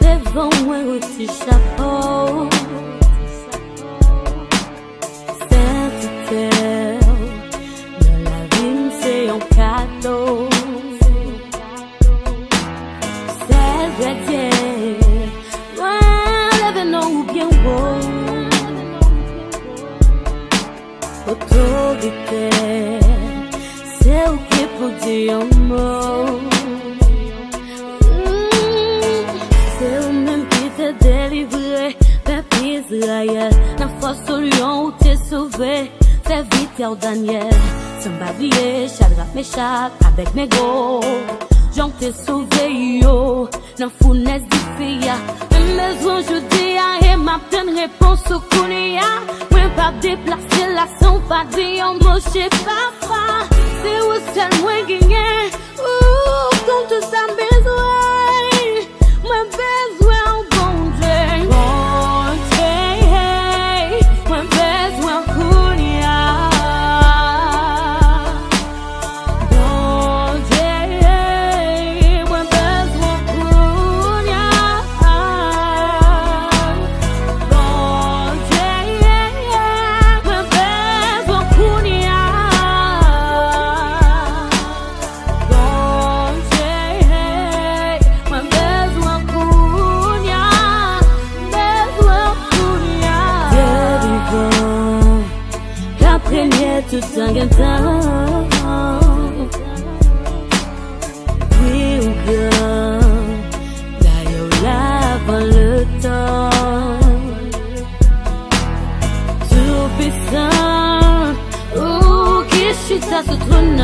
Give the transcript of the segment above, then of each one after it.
devant moi au petit chapeau. Saint-Hôtel, dans la vie, c'est un cadeau. C'est vrai, ou bien beau. Autorité, c'est ok pour dire un mot. C'est au même qui t'a délivré, peuple Israël. La force au lion où t'es sauvé, fais vite au Daniel. Sans bablier, Shadrach, Meshach, Abednego. J'en t'ai sauvé, yo, dans fournaise du fia. Même besoin, je dis, et ma pleine réponse au kounya. Mwen pas déplacer la son, pas dire, moi, j'ai pas froid. C'est où seul, moi, gagné. Ouh, comme tout ça, besoin. Moi, besoin, bon Dieu. Bon Dieu, moi, besoin, kounya. Tout un temps, puis ou bien, d'ailleurs là avant le temps, tout puissant, ou qui chita ce trône,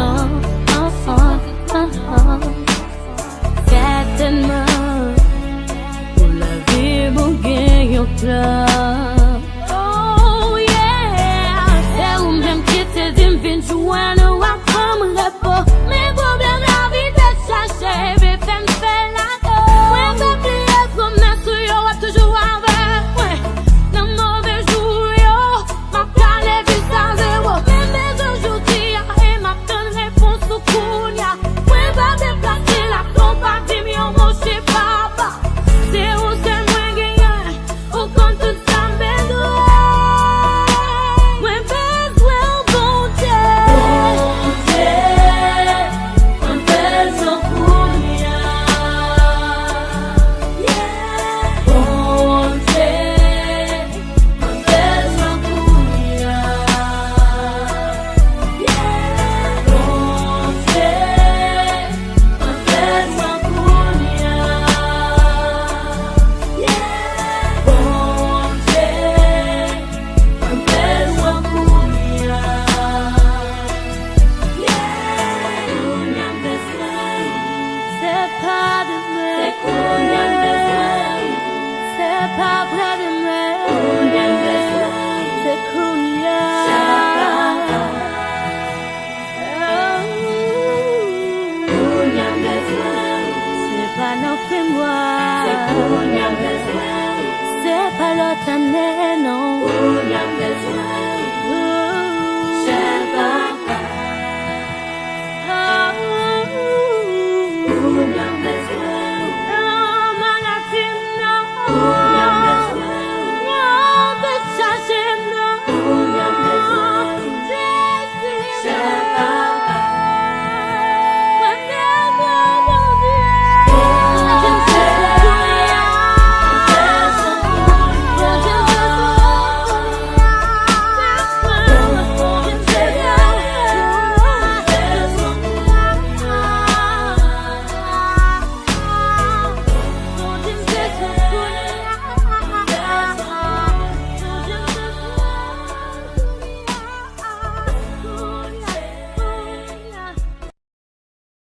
certainement, pour la vie, mon gain, un plan. Joindre à comme repos. Mes problèmes, la vie de chercher, mais femme fait la go. Moi, pas plier comme la souille, on va toujours avec. Ouais, dans mauvais jour, yo, ma calée vit à zéro. Mais aujourd'hui, et ma bonne réponse au kounya. Moi, pas déplacer la tombe, pas dire, mais on mange chez papa. C'est où c'est moi gagnant, au compte tout ça, besoin. C'est pas l'autre année, non.